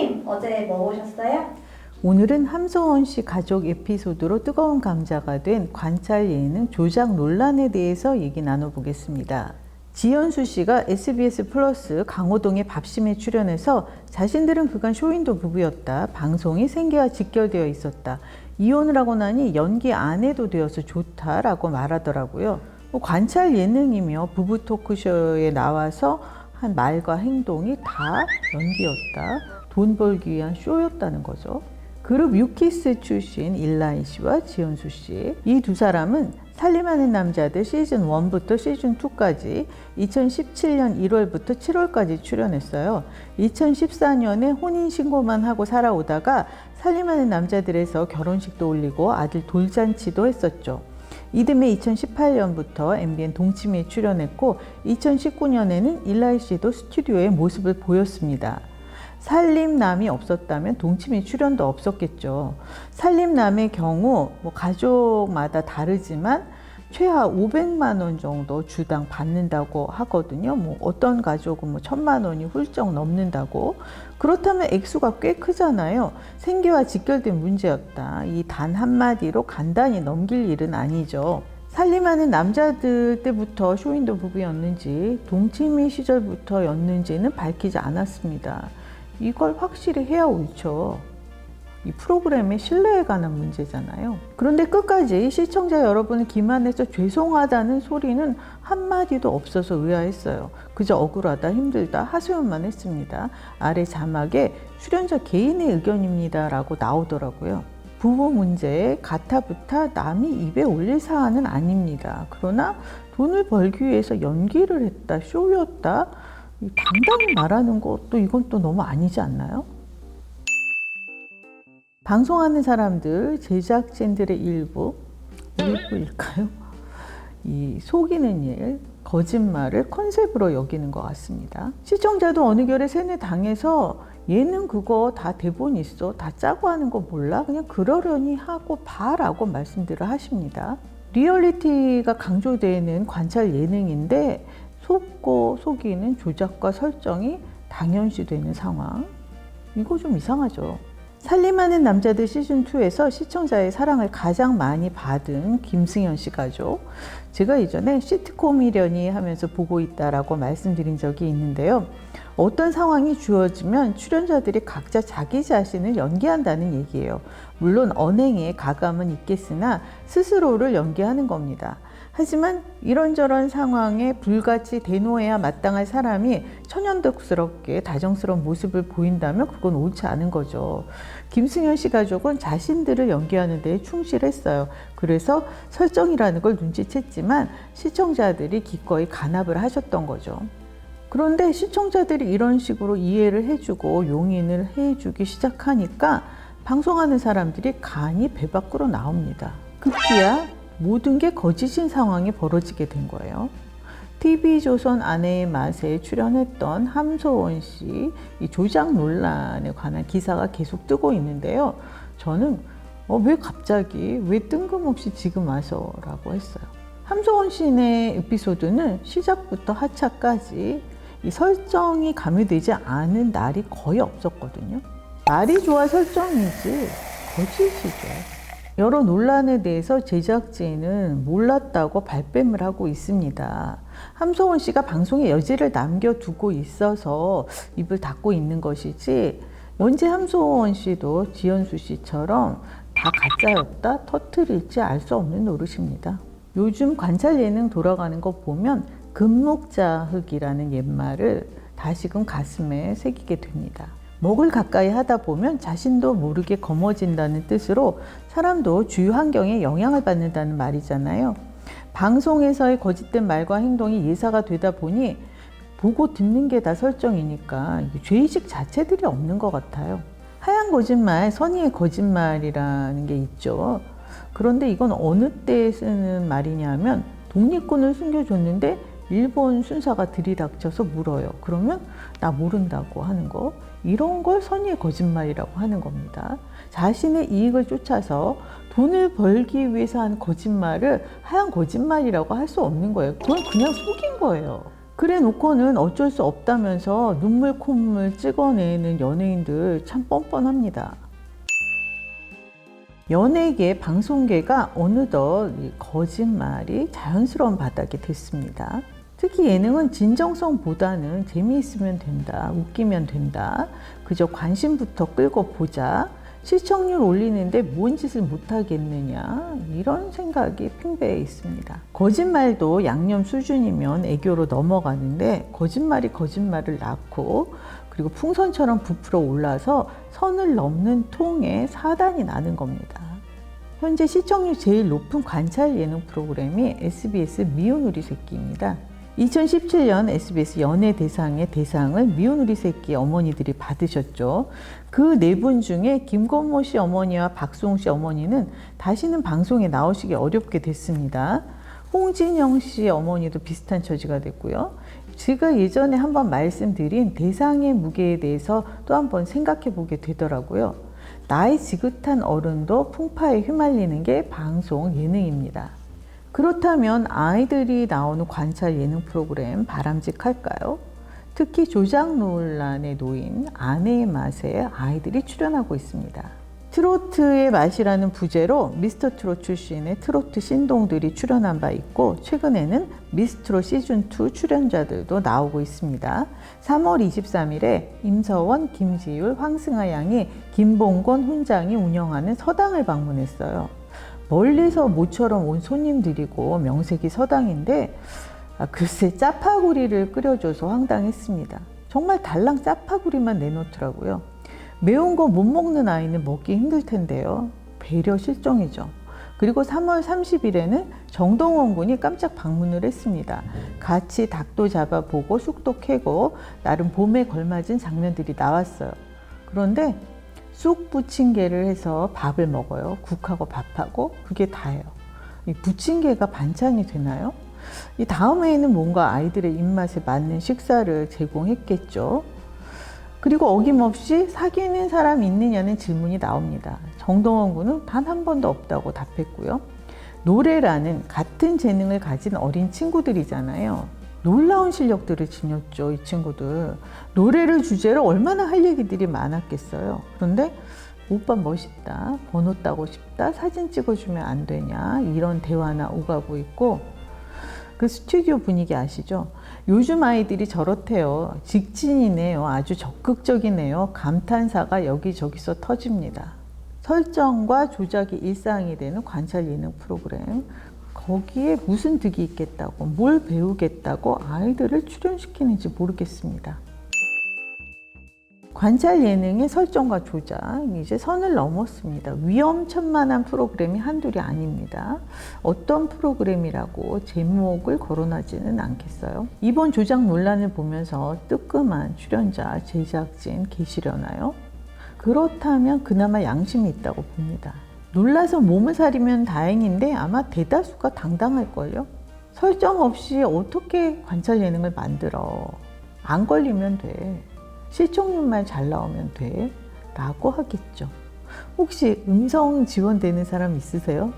선생님, 어제 뭐 보셨어요? 오늘은 함소원 씨 가족 에피소드로 뜨거운 감자가 된 관찰 예능 조작 논란에 대해서 얘기 나눠보겠습니다. 지연수 씨가 SBS 플러스 강호동의 밥심에 출연해서 자신들은 그간 쇼윈도 부부였다. 방송이 생계와 직결되어 있었다. 이혼을 하고 나니 연기 안 해도 되어서 좋다라고 말하더라고요. 관찰 예능이며 부부 토크쇼에 나와서 한 말과 행동이 다 연기였다. 돈 벌기 위한 쇼였다는 거죠. 그룹 유키스 출신 일라이 씨와 지연수 씨, 이 두 사람은 살림하는 남자들 시즌 1부터 시즌 2까지 2017년 1월부터 7월까지 출연했어요. 2014년에 혼인신고만 하고 살아오다가 살림하는 남자들에서 결혼식도 올리고 아들 돌잔치도 했었죠. 이듬해 2018년부터 MBN 동치미에 출연했고 2019년에는 일라이 씨도 스튜디오에 모습을 보였습니다. 살림남이 없었다면 동치미 출연도 없었겠죠. 살림남의 경우 가족마다 다르지만 최하 500만 원 정도 주당 받는다고 하거든요. 어떤 가족은 1000만 원이 훌쩍 넘는다고. 그렇다면 액수가 꽤 크잖아요. 생계와 직결된 문제였다. 이 단 한마디로 간단히 넘길 일은 아니죠. 살림하는 남자들 때부터 쇼윈도 부부였는지 동치미 시절부터였는지는 밝히지 않았습니다. 이걸 확실히 해야 옳죠. 이 프로그램의 신뢰에 관한 문제잖아요. 그런데 끝까지 시청자 여러분을 기만해서 죄송하다는 소리는 한마디도 없어서 의아했어요. 그저 억울하다, 힘들다, 하소연만 했습니다. 아래 자막에 출연자 개인의 의견입니다 라고 나오더라고요. 부부 문제에 가타부타 남이 입에 올릴 사안은 아닙니다. 그러나 돈을 벌기 위해서 연기를 했다, 쇼였다, 당당히 말하는 것도 이건 또 너무 아니지 않나요? 방송하는 사람들, 제작진들의 일부일까요? 이 속이는 일, 거짓말을 컨셉으로 여기는 것 같습니다. 시청자도 어느 결에 세뇌 당해서 얘는 그거 다 대본 있어, 다 짜고 하는 거 몰라? 그냥 그러려니 하고 봐라고 말씀들을 하십니다. 리얼리티가 강조되는 관찰 예능인데 속고 속이는 조작과 설정이 당연시되는 상황. 이거 좀 이상하죠. 살림하는 남자들 시즌2에서 시청자의 사랑을 가장 많이 받은 김승현 씨 가족. 제가 이전에 시트콤이려니 하면서 보고 있다라고 말씀드린 적이 있는데요. 어떤 상황이 주어지면 출연자들이 각자 자기 자신을 연기한다는 얘기예요. 물론 언행에 가감은 있겠으나 스스로를 연기하는 겁니다. 하지만 이런저런 상황에 불같이 대노해야 마땅할 사람이 천연덕스럽게 다정스러운 모습을 보인다면 그건 옳지 않은 거죠. 김승현 씨 가족은 자신들을 연기하는 데 충실했어요. 그래서 설정이라는 걸 눈치챘지만 시청자들이 기꺼이 간합을 하셨던 거죠. 그런데 시청자들이 이런 식으로 이해를 해주고 용인을 해주기 시작하니까 방송하는 사람들이 간이 배 밖으로 나옵니다. 급기야 모든 게 거짓인 상황이 벌어지게 된 거예요. TV조선 아내의 맛에 출연했던 함소원 씨 이 조작 논란에 관한 기사가 계속 뜨고 있는데요. 저는 왜 갑자기, 왜 뜬금없이 지금 와서 라고 했어요. 함소원 씨의 에피소드는 시작부터 하차까지 이 설정이 가미되지 않은 날이 거의 없었거든요. 말이 좋아 설정이지 거짓이죠. 여러 논란에 대해서 제작진은 몰랐다고 발뺌을 하고 있습니다. 함소원 씨가 방송에 여지를 남겨두고 있어서 입을 닫고 있는 것이지 언제 함소원 씨도 지연수 씨처럼 다 가짜였다 터뜨릴지 알 수 없는 노릇입니다. 요즘 관찰 예능 돌아가는 거 보면 금묵자흑이라는 옛말을 다시금 가슴에 새기게 됩니다. 먹을 가까이 하다 보면 자신도 모르게 검어진다는 뜻으로 사람도 주위 환경에 영향을 받는다는 말이잖아요. 방송에서의 거짓된 말과 행동이 예사가 되다 보니 보고 듣는 게 다 설정이니까 죄의식 자체들이 없는 것 같아요. 하얀 거짓말, 선의의 거짓말이라는 게 있죠. 그런데 이건 어느 때에 쓰는 말이냐면 독립군을 숨겨줬는데 일본 순사가 들이닥쳐서 물어요. 그러면 나 모른다고 하는 거. 이런 걸 선의의 거짓말이라고 하는 겁니다. 자신의 이익을 쫓아서 돈을 벌기 위해서 하는 거짓말을 하얀 거짓말이라고 할 수 없는 거예요. 그건 그냥 속인 거예요. 그래 놓고는 어쩔 수 없다면서 눈물 콧물 찍어내는 연예인들 참 뻔뻔합니다. 연예계, 방송계가 어느덧 거짓말이 자연스러운 바닥이 됐습니다. 특히 예능은 진정성보다는 재미있으면 된다, 웃기면 된다, 그저 관심부터 끌고 보자, 시청률 올리는데 뭔 짓을 못하겠느냐, 이런 생각이 팽배해 있습니다. 거짓말도 양념 수준이면 애교로 넘어가는데 거짓말이 거짓말을 낳고 그리고 풍선처럼 부풀어 올라서 선을 넘는 통에 사단이 나는 겁니다. 현재 시청률 제일 높은 관찰 예능 프로그램이 SBS 미운 우리 새끼입니다. 2017년 SBS 연예대상의 대상을 미운 우리 새끼 어머니들이 받으셨죠. 그 네 분 중에 김건모 씨 어머니와 박수홍 씨 어머니는 다시는 방송에 나오시기 어렵게 됐습니다. 홍진영 씨 어머니도 비슷한 처지가 됐고요. 제가 예전에 한번 말씀드린 대상의 무게에 대해서 또 한번 생각해 보게 되더라고요. 나이 지긋한 어른도 풍파에 휘말리는 게 방송 예능입니다. 그렇다면 아이들이 나오는 관찰 예능 프로그램 바람직할까요? 특히 조작 논란에 놓인 아내의 맛에 아이들이 출연하고 있습니다. 트로트의 맛이라는 부제로 미스터트롯 출신의 트로트 신동들이 출연한 바 있고 최근에는 미스트롯 시즌2 출연자들도 나오고 있습니다. 3월 23일에 임서원, 김지율, 황승아 양이 김봉곤 훈장이 운영하는 서당을 방문했어요. 멀리서 모처럼 온 손님들이고 명색이 서당인데 글쎄 짜파구리를 끓여줘서 황당했습니다. 정말 달랑 짜파구리만 내놓더라고요. 매운 거 못 먹는 아이는 먹기 힘들 텐데요. 배려 실종이죠. 그리고 3월 30일에는 정동원 군이 깜짝 방문을 했습니다. 같이 닭도 잡아보고 쑥도 캐고 나름 봄에 걸맞은 장면들이 나왔어요. 그런데 쑥 부침개를 해서 밥을 먹어요. 국하고 밥하고 그게 다예요. 이 부침개가 반찬이 되나요? 이 다음에는 뭔가 아이들의 입맛에 맞는 식사를 제공했겠죠. 그리고 어김없이 사귀는 사람 있느냐는 질문이 나옵니다. 정동원 군은 단 한 번도 없다고 답했고요. 노래라는 같은 재능을 가진 어린 친구들이잖아요. 놀라운 실력들을 지녔죠, 이 친구들. 노래를 주제로 얼마나 할 얘기들이 많았겠어요. 그런데 오빠 멋있다, 번호 따고 싶다, 사진 찍어주면 안 되냐, 이런 대화나 오가고 있고, 그 스튜디오 분위기 아시죠? 요즘 아이들이 저렇대요. 직진이네요. 아주 적극적이네요. 감탄사가 여기저기서 터집니다. 설정과 조작이 일상이 되는 관찰 예능 프로그램. 거기에 무슨 득이 있겠다고, 뭘 배우겠다고 아이들을 출연시키는지 모르겠습니다. 관찰 예능의 설정과 조작, 이제 선을 넘었습니다. 위험천만한 프로그램이 한둘이 아닙니다. 어떤 프로그램이라고 제목을 거론하지는 않겠어요. 이번 조작 논란을 보면서 뜨끔한 출연자, 제작진 계시려나요? 그렇다면 그나마 양심이 있다고 봅니다. 놀라서 몸을 사리면 다행인데 아마 대다수가 당당할걸요? 설정 없이 어떻게 관찰 예능을 만들어? 안 걸리면 돼. 시청률만 잘 나오면 돼. 라고 하겠죠. 혹시 음성 지원되는 사람 있으세요?